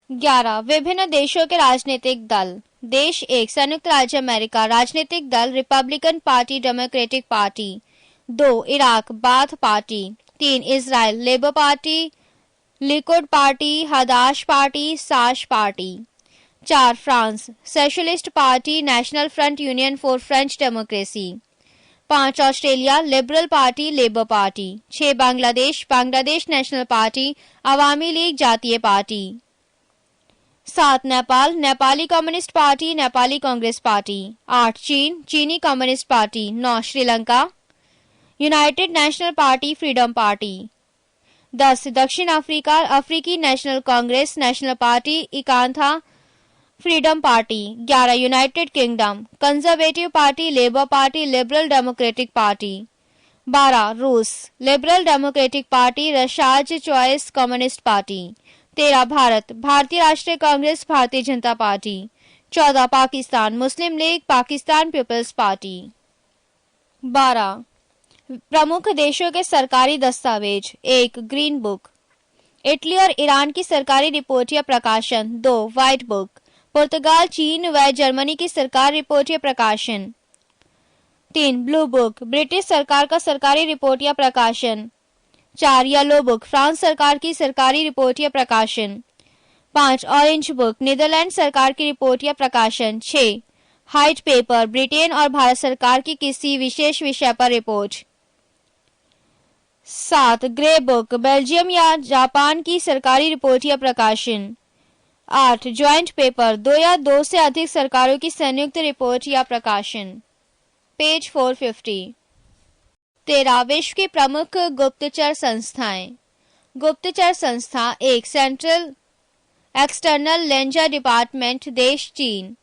11 विभिन्न देशों के राजनीतिक दल। देश एक संयुक्त राज्य अमेरिका। राजनीतिक दल Republican Party, Democratic Party. 2 Iraq, Baath Party. 3 Israel, Labour Party, Likud Party, Hadash Party, Shas Party. 4 France, Socialist Party, National Front, Union for French Democracy. 5 Australia, Liberal Party, Labour Party. 6 Bangladesh, Bangladesh National Party, Awami League, Jatiya Party. 7 Nepal, Nepali communist party, Nepali Congress party. 8 चीन, चीनी communist party. 9 Sri Lanka, United National Party, Freedom Party. 10 दक्षिण Africa, अफ्रीकी National Congress, National Party, इकांथा, Freedom Party. 11 United Kingdom, Conservative Party, Labour Party, Liberal Democratic Party. 12 रूस, Liberal Democratic Party, Russia's Choice Communist Party. 13 Bharat, Bharatiya Rashtriya Congress, Bharatiya Janata Party. 14 Pakistan, Muslim League, Pakistan People's Party. 12 प्रमुख देशों के सरकारी दस्तावेज। 1 Green Book, Italy और Iran की सरकारी रिपोर्ट या प्रकाशन। 2 व्हाइट बुक, पुर्तगाल, चीन व जर्मनी की सरकार रिपोर्ट या प्रकाशन। 3 ब्लू बुक, ब्रिटिश सरकार का सरकारी रिपोर्ट या प्रकाशन। 4 येलो बुक, फ्रांस सरकार की सरकारी रिपोर्ट या प्रकाशन। 5 ऑरेंज बुक, नीदरलैंड सरकार की रिपोर्ट या प्रकाशन। 6 व्हाइट पेपर, ब्रिटेन और भारत सरकार की किसी विशेष विषय पर रिपोर्ट। 7 ग्रे बुक, बेल्जियम या जापान की सरकारी रिपोर्ट या प्रकाशन। 8 ज्वाइंट पेपर, 2 या 2 से अधिक सरकारों की संयुक्त रिपोर्ट या प्रकाशन। पेज 450। 13 विश्व की प्रमुख गुप्तचर संस्थाएं। गुप्तचर संस्था। 1 सेंट्रल एक्सटर्नल लेंजर डिपार्टमेंट, देश चीन।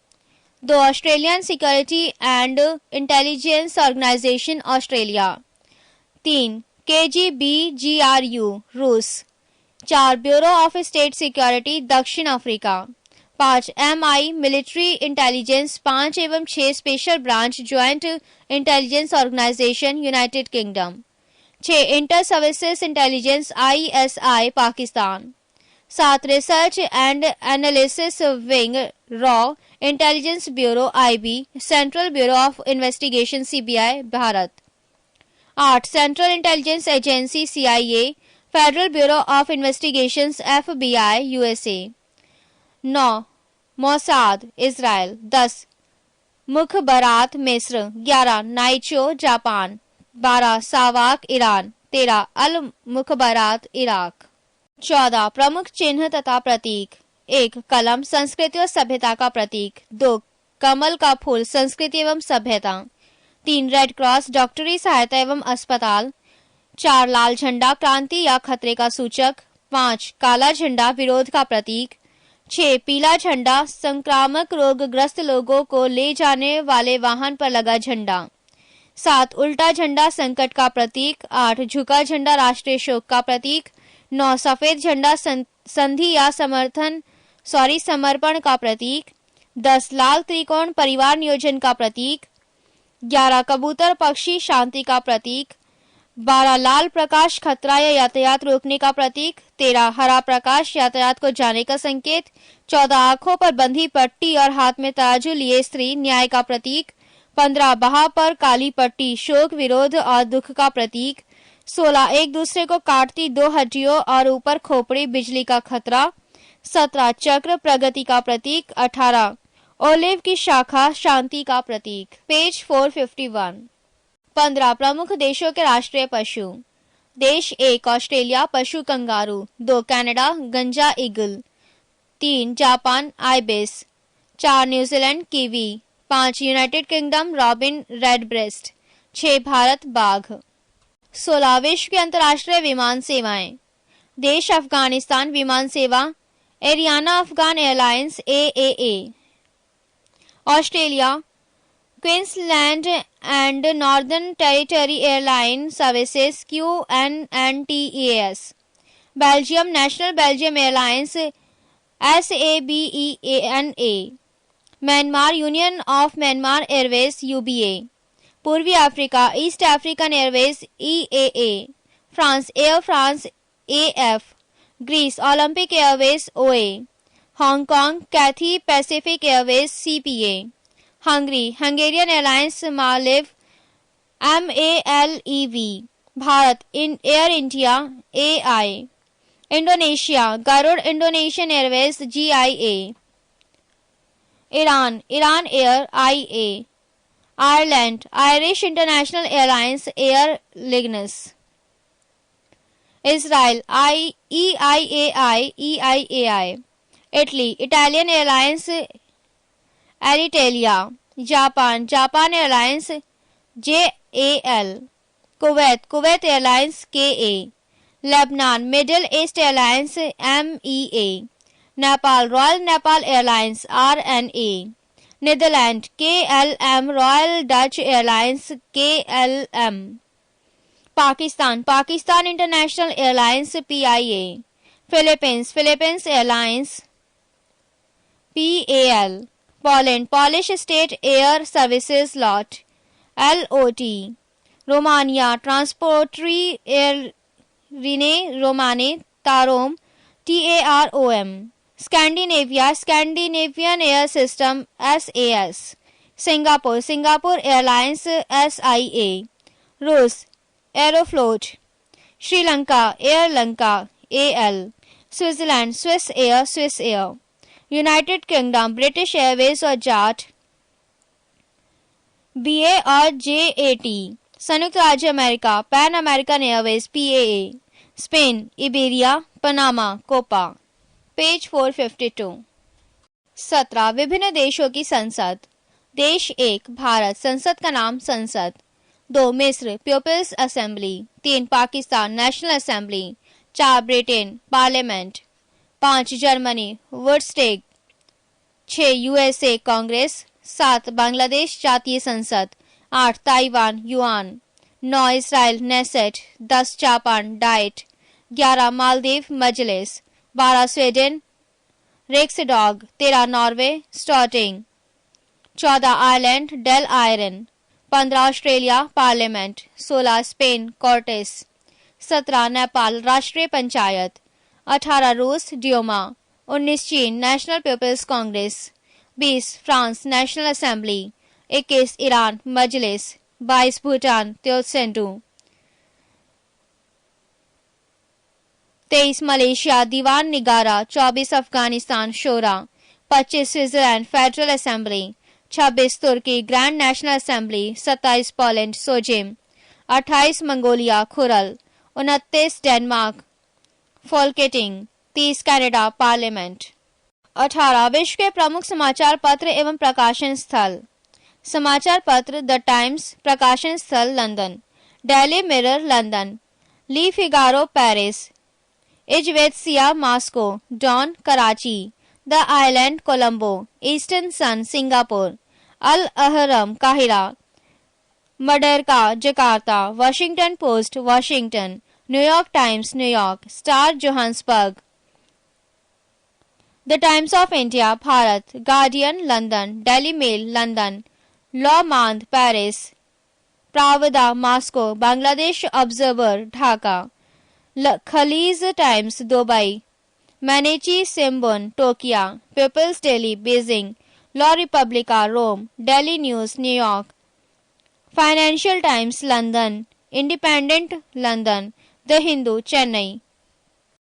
2 Australian security and intelligence organisation, Australia. 3 KGB-GRU, रूस। 4 ब्यूरो ऑफ स्टेट सिक्योरिटी, दक्षिण अफ्रीका। 5 MI मिलिट्री इंटेलिजेंस, 5 एवं 6 special branch joint intelligence organisation, United Kingdom. 6 inter services intelligence, ISI, Pakistan. 7 research and analysis wing, रॉ intelligence bureau, IB, central bureau of investigation, CBI, Bharat. 8 central intelligence agency, CIA, federal bureau of investigations, FBI, USA। 9 Mossad, Israel. 10 Mukhabarat, मिस्र। 11 Naicho, Japan. 12 SAVAK, Iran. 13 अल Mukhabarat, Iraq. 14 प्रमुख चिन्ह तथा प्रतीक। 1 कलम, संस्कृति और सभ्यता का प्रतीक। 2 कमल का फूल, संस्कृति एवं सभ्यता। 3 रेड क्रॉस, डॉक्टरी सहायता एवं अस्पताल। 4 लाल झंडा, क्रांति या खतरे का सूचक। 5 काला झंडा, विरोध का प्रतीक। 6 पीला झंडा, संक्रामक रोगग्रस्त लोगों को ले जाने वाले वाहन पर लगा झंडा। 7 उल्टा झंडा, संकट का प्रतीक। 8 झुका झंडा, राष्ट्रीय शोक का प्रतीक। 9 सफेद झंडा, संधि या समर्पण का प्रतीक। 10 लाल त्रिकोण, परिवार नियोजन का प्रतीक। 11 कबूतर पक्षी, शांति का प्रतीक। 12 लाल प्रकाश, खतरा या यातायात रोकने का प्रतीक। 13 हरा प्रकाश, यातायात को जाने का संकेत। 14 आंखों पर बंधी पट्टी और हाथ में तराजू लिए स्त्री, न्याय का प्रतीक। 15 बहा पर काली पट्टी, शोक, विरोध और दुख का प्रतीक। 16 एक दूसरे को काटती 2 हड्डियों और ऊपर खोपड़ी, बिजली का खतरा। 17 चक्र, प्रगति का प्रतीक। 18 ओलिव की शाखा, शांति का प्रतीक। पेज 451। 15 प्रमुख देशों के राष्ट्रीय पशु। देश 1 ऑस्ट्रेलिया, पशु कंगारू। 2 कनाडा, गंजा eagle. 3 Japan, ibis. 4 New Zealand, kiwi. 5 United Kingdom, robin redbreast. 6 Bharat, बाघ। 16 विश्व की अंतर्राष्ट्रीय विमान सेवाएं। देश अफगानिस्तान, विमान सेवा Ariana Afghan Airlines, AAA। Australia Queensland and Northern Territory airline services, QNNTEAS। Belgium National Belgium Airlines, SABEANA। Myanmar Union of Myanmar Airways, UBA। पूर्वी Africa East African Airways, EAA। France Air France, AF। Greece Olympic Airways, OA। Hong Kong Cathay Pacific Airways CPA, Hungary Hungarian Airlines Malev MALEV, Bharat Air India AI, Indonesia Garuda Indonesian Airways GIA, Iran Iran Air IA, Ireland Irish International Airlines Aer लिगनस, Israel EIAI, Italy Italian Airlines Alitalia, Japan Japan Airlines JAL, Kuwait Kuwait Airlines KA, Lebanon Middle East Airlines MEA, Nepal Royal Nepal Airlines RNA, Netherland KLM Royal Dutch Airlines KLM, Pakistan Pakistan International Airlines PIA, Philippines Philippines Airlines PAL, Poland Polish State Air Services LOT LOT, Romania Transporturile Aeriene Romane Tarom TAROM, Scandinavia Scandinavian Air System SAS, Singapore Singapore Airlines SIA, रूस Aeroflot, Sri Lanka Air Lanka AL, Switzerland Swiss air, United Kingdom British Airways और JAT BA और JAT, संयुक्त राज्य अमेरिका Pan American Airways PAA, Spain Iberia Panama Copa. Page 452। 17 विभिन्न देशों की संसद। देश 1 भारत, संसद का नाम संसद। 2 मिस्र People's Assembly. 3 Pakistan National Assembly. 4 Britain parliament. 5 Germany Bundestag. 6 USA Congress. 7 Bangladesh Jatiya Sangsad. 8 Taiwan Yuan. 9 Israel Knesset. 10 Japan Diet. 11 Maldives Majlis. 12 Sweden Riksdag. 13 Norway Storting. 14 Ireland Dail Eireann. 15 Australia parliament. 16 Spain Cortes. 17 Nepal Rashtriya Panchayat. 18 रूस ड्यूमा। 19 चीन National People's Congress. 20 France National Assembly. 21 Iran मजलिस। 22 Bhutan Tshogdu. 23 Malaysia Dewan Negara. 24 Afghanistan Shura. 25 Switzerland Federal Assembly. 26 तुर्की Grand National Assembly. 27 Poland Sejm. 28 Mongolia Khural. 29 Denmark Folketing. 30 Canada parliament. 18 विश्व के प्रमुख समाचार पत्र एवं प्रकाशन स्थल। समाचार पत्र द टाइम्स। प्रकाशन स्थल London. Daily Mirror London. Le Figaro Paris. Izvestia Moscow. Dawn Karachi. The Island Colombo. Eastern Sun Singapore. Al Ahram काहिरा। Merdeka Jakarta. Washington Post Washington. New York Times New York. Star Johannesburg. The Times of India Bharat. Guardian London. Daily Mail London. Le Monde Paris. Pravda Moscow. Bangladesh Observer Dhaka. Khaleej Times Dubai. Mainichi Shimbun Tokyo. People's Daily Beijing. La Repubblica Rome. Daily News New York. Financial Times London. Independent London. The Hindu Chennai.